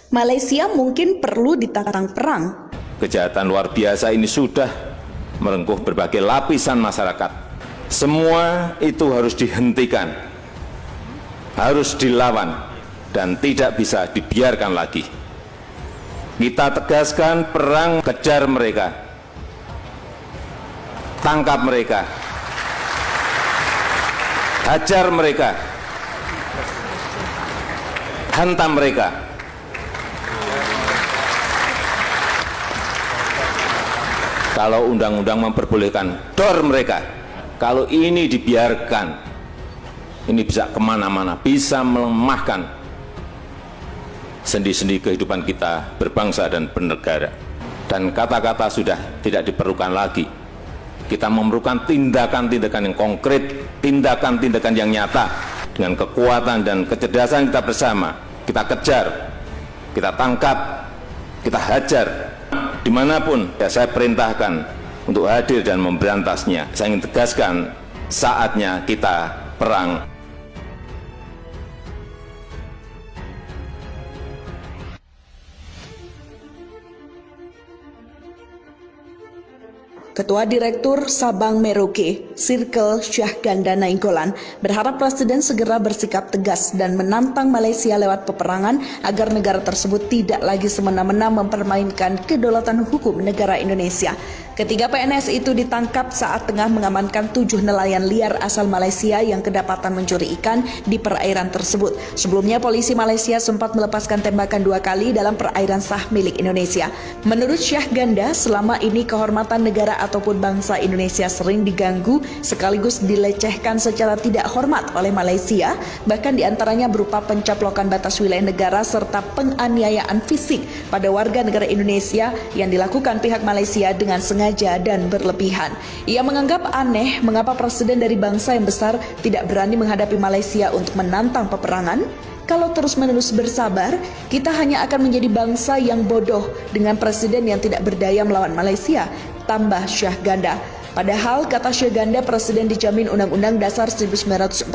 Malaysia mungkin perlu ditantang perang. Kejahatan luar biasa ini sudah merengkuh berbagai lapisan masyarakat. Semua itu harus dihentikan, harus dilawan, dan tidak bisa dibiarkan lagi. Kita tegaskan perang, kejar mereka, tangkap mereka, hajar mereka, hantam mereka. Kalau undang-undang memperbolehkan, dor mereka. Kalau ini dibiarkan, ini bisa kemana-mana, bisa melemahkan sendi-sendi kehidupan kita berbangsa dan bernegara. Dan kata-kata sudah tidak diperlukan lagi. Kita memerlukan tindakan-tindakan yang konkret, tindakan-tindakan yang nyata. Dengan kekuatan dan kecerdasan kita bersama, kita kejar, kita tangkap, kita hajar. Dimanapun ya, saya perintahkan untuk hadir dan memberantasnya. Saya ingin tegaskan, saatnya kita perang. Ketua Direktur Sabang Merauke, Circle Syahganda Nainggolan, berharap Presiden segera bersikap tegas dan menantang Malaysia lewat peperangan agar negara tersebut tidak lagi semena-mena mempermainkan kedaulatan hukum negara Indonesia. Ketiga PNS itu ditangkap saat tengah mengamankan 7 nelayan liar asal Malaysia yang kedapatan mencuri ikan di perairan tersebut. Sebelumnya, polisi Malaysia sempat melepaskan tembakan 2 kali dalam perairan sah milik Indonesia. Menurut Syahganda, selama ini kehormatan negara ataupun bangsa Indonesia sering diganggu sekaligus dilecehkan secara tidak hormat oleh Malaysia, bahkan diantaranya berupa pencaplokan batas wilayah negara serta penganiayaan fisik pada warga negara Indonesia yang dilakukan pihak Malaysia dengan sengaja dan berlebihan. Ia menganggap aneh mengapa presiden dari bangsa yang besar tidak berani menghadapi Malaysia untuk menantang peperangan. Kalau terus-menerus bersabar, kita hanya akan menjadi bangsa yang bodoh dengan presiden yang tidak berdaya melawan Malaysia, tambah Syahganda. Padahal, kata Syahganda, presiden dijamin Undang-Undang Dasar 1945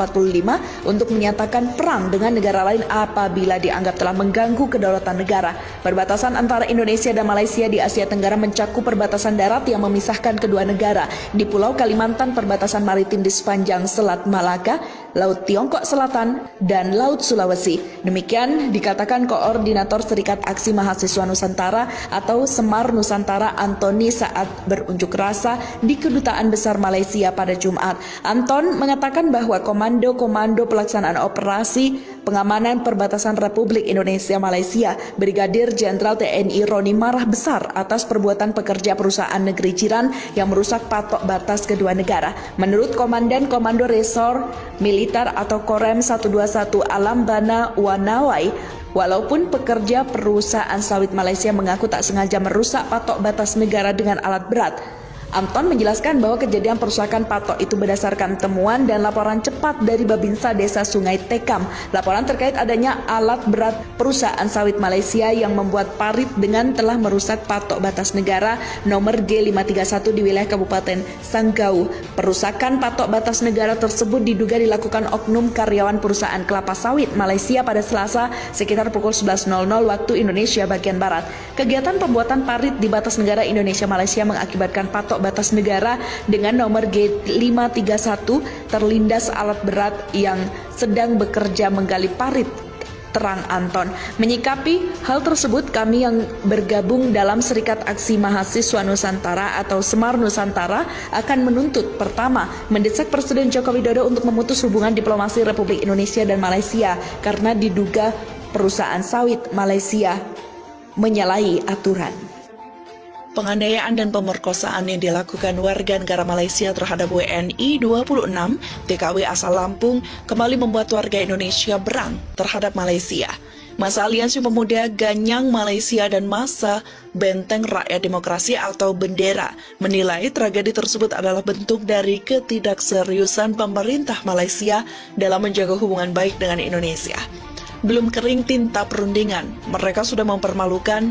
untuk menyatakan perang dengan negara lain apabila dianggap telah mengganggu kedaulatan negara. Perbatasan antara Indonesia dan Malaysia di Asia Tenggara mencakup perbatasan darat yang memisahkan kedua negara. Di Pulau Kalimantan, perbatasan maritim di sepanjang Selat Malaka, Laut Tiongkok Selatan, dan Laut Sulawesi. Demikian dikatakan Koordinator Serikat Aksi Mahasiswa Nusantara atau Semar Nusantara Antoni saat berunjuk rasa di Kedutaan Besar Malaysia pada Jumat. Anton mengatakan bahwa Komando Pelaksanaan Operasi Pengamanan Perbatasan Republik Indonesia Malaysia, Brigadir Jenderal TNI Roni marah besar atas perbuatan pekerja perusahaan negeri jiran yang merusak patok batas kedua negara. Menurut Komandan Komando Resor Militer atau Korem 121 Alambana Wanawai, walaupun pekerja perusahaan sawit Malaysia mengaku tak sengaja merusak patok batas negara dengan alat berat, Anton menjelaskan bahwa kejadian perusakan patok itu berdasarkan temuan dan laporan cepat dari Babinsa Desa Sungai Tekam. Laporan terkait adanya alat berat perusahaan sawit Malaysia yang membuat parit dengan telah merusak patok batas negara nomor G531 di wilayah Kabupaten Sanggau. Perusakan patok batas negara tersebut diduga dilakukan oknum karyawan perusahaan kelapa sawit Malaysia pada Selasa sekitar pukul 11.00 waktu Indonesia bagian Barat. Kegiatan pembuatan parit di batas negara Indonesia-Malaysia mengakibatkan patok batas negara dengan nomor G531 terlindas alat berat yang sedang bekerja menggali parit, terang Anton. Menyikapi hal tersebut, kami yang bergabung dalam Serikat Aksi Mahasiswa Nusantara atau Semar Nusantara akan menuntut, pertama, mendesak Presiden Joko Widodo untuk memutus hubungan diplomasi Republik Indonesia dan Malaysia karena diduga perusahaan sawit Malaysia menyalahi aturan. Penganiayaan dan pemerkosaan yang dilakukan warga negara Malaysia terhadap WNI 26 TKW asal Lampung kembali membuat warga Indonesia berang terhadap Malaysia. Masa Aliansi Pemuda Ganyang Malaysia dan Masa Benteng Rakyat Demokrasi atau Bendera menilai tragedi tersebut adalah bentuk dari ketidakseriusan pemerintah Malaysia dalam menjaga hubungan baik dengan Indonesia. Belum kering tinta perundingan, mereka sudah mempermalukan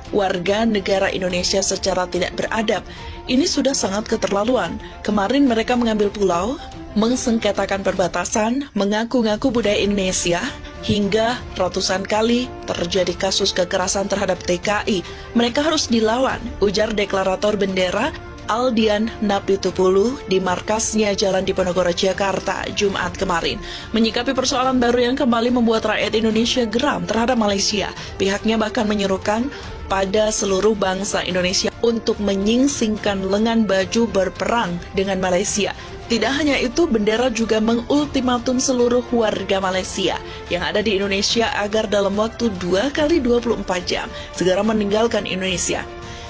warga negara Indonesia secara tidak beradab. Ini sudah sangat keterlaluan. Kemarin mereka mengambil pulau, mengsengketakan perbatasan, mengaku-ngaku budaya Indonesia, Hingga ratusan kali terjadi kasus kekerasan terhadap TKI. Mereka harus dilawan, ujar deklarator bendera Aldian Napitupulu di markasnya Jalan Diponegoro, Jakarta, Jumat kemarin. Menyikapi persoalan baru yang kembali membuat rakyat Indonesia geram terhadap Malaysia, pihaknya bahkan menyerukan pada seluruh bangsa Indonesia untuk menyingsingkan lengan baju berperang dengan Malaysia. Tidak hanya itu, bendera juga mengultimatum seluruh warga Malaysia yang ada di Indonesia agar dalam waktu 2 kali 24 jam segera meninggalkan Indonesia.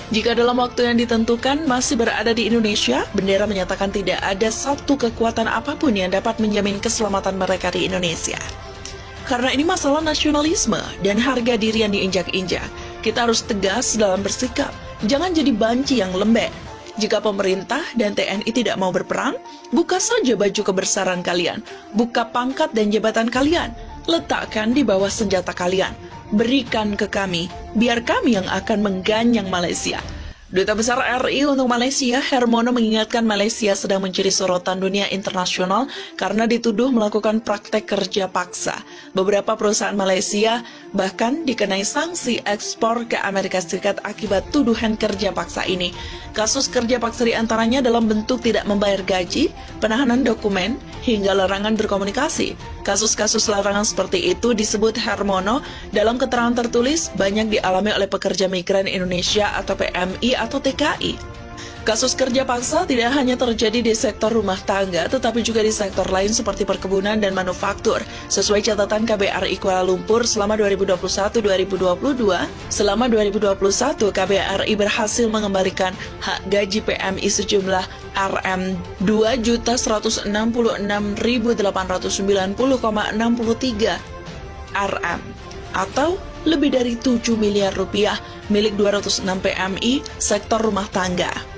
Jika dalam waktu yang ditentukan masih berada di Indonesia, bendera menyatakan tidak ada satu kekuatan apapun yang dapat menjamin keselamatan mereka di Indonesia. Karena ini masalah nasionalisme dan harga diri yang diinjak-injak, kita harus tegas dalam bersikap, jangan jadi banci yang lembek. Jika pemerintah dan TNI tidak mau berperang, buka saja baju kebesaran kalian, buka pangkat dan jabatan kalian, letakkan di bawah senjata kalian, berikan ke kami, biar kami yang akan mengganyang Malaysia. Duta Besar RI untuk Malaysia, Hermono, mengingatkan Malaysia sedang menjadi sorotan dunia internasional karena dituduh melakukan praktek kerja paksa. Beberapa perusahaan Malaysia bahkan dikenai sanksi ekspor ke Amerika Serikat akibat tuduhan kerja paksa ini. Kasus kerja paksa diantaranya dalam bentuk tidak membayar gaji, penahanan dokumen, hingga larangan berkomunikasi. Kasus-kasus larangan seperti itu, disebut Hermono, dalam keterangan tertulis banyak dialami oleh pekerja migran Indonesia atau PMI atau TKI. Kasus kerja paksa tidak hanya terjadi di sektor rumah tangga, tetapi juga di sektor lain seperti perkebunan dan manufaktur. Sesuai catatan KBRI Kuala Lumpur selama 2021-2022, selama 2021 KBRI berhasil mengembalikan hak gaji PMI sejumlah Rp2.166.890,63 Rm atau lebih dari 7 miliar rupiah milik 206 PMI sektor rumah tangga.